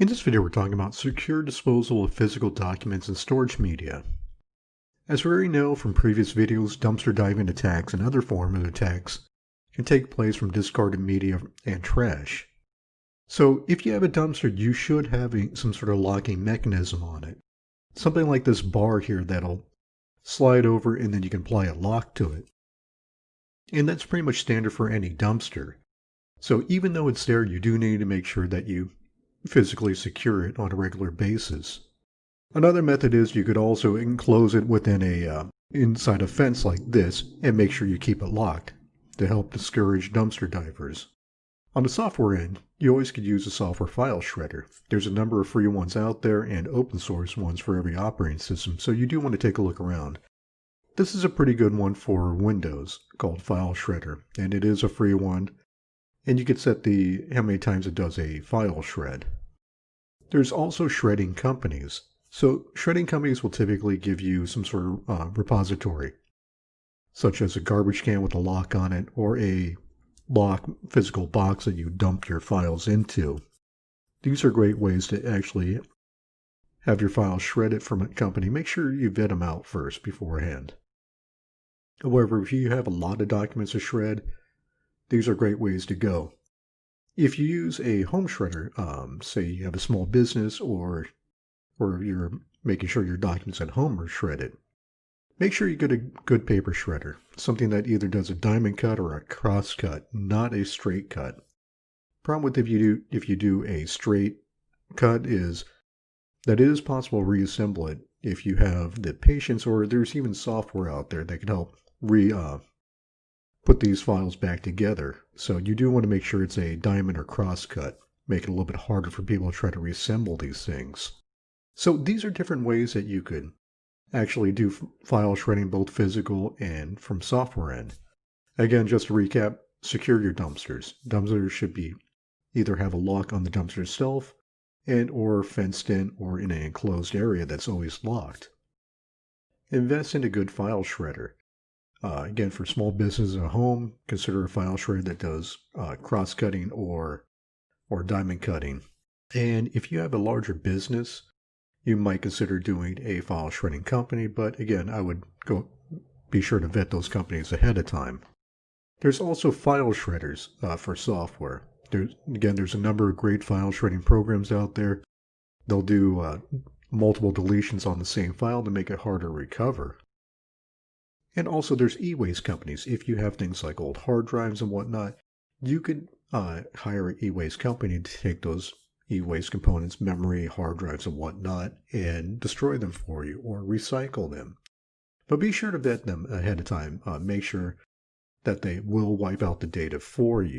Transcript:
In this video, we're talking about secure disposal of physical documents and storage media. As we already know from previous videos, dumpster diving attacks and other forms of attacks can take place from discarded media and trash. So if you have a dumpster, you should have some sort of locking mechanism on it. Something like this bar here that'll slide over and then you can apply a lock to it. And that's pretty much standard for any dumpster. So even though it's there, you do need to make sure that you physically secure it on a regular basis. Another method is you could also enclose it within inside a fence like this and make sure you keep it locked to help discourage dumpster divers. On the software end, you always could use a software file shredder. There's a number of free ones out there and open source ones for every operating system, so you do want to take a look around. This is a pretty good one for Windows called File Shredder, and it is a free one. And you can set how many times it does a file shred. There's also shredding companies. So shredding companies will typically give you some sort of repository, such as a garbage can with a lock on it or a lock physical box that you dump your files into. These are great ways to actually have your files shredded from a company. Make sure you vet them out first beforehand. However, if you have a lot of documents to shred, these are great ways to go. If you use a home shredder, say you have a small business or you're making sure your documents at home are shredded, make sure you get a good paper shredder, something that either does a diamond cut or a cross cut, not a straight cut. Problem with if you do a straight cut is that it is possible to reassemble it if you have the patience, or there's even software out there that can help put these files back together. So you do want to make sure it's a diamond or cross cut, make it a little bit harder for people to try to reassemble these things. So these are different ways that you could actually do file shredding, both physical and from software end. Again, just to recap, secure your dumpsters. Dumpsters should be either have a lock on the dumpster itself and or fenced in or in an enclosed area that's always locked. Invest in a good file shredder. Again, for small businesses at home, consider a file shredder that does cross-cutting or diamond cutting. And if you have a larger business, you might consider doing a file shredding company, but again, I would be sure to vet those companies ahead of time. There's also file shredders for software. There's a number of great file shredding programs out there. They'll do multiple deletions on the same file to make it harder to recover. And also there's e-waste companies. If you have things like old hard drives and whatnot, you could hire an e-waste company to take those e-waste components, memory, hard drives and whatnot, and destroy them for you or recycle them. But be sure to vet them ahead of time. Make sure that they will wipe out the data for you.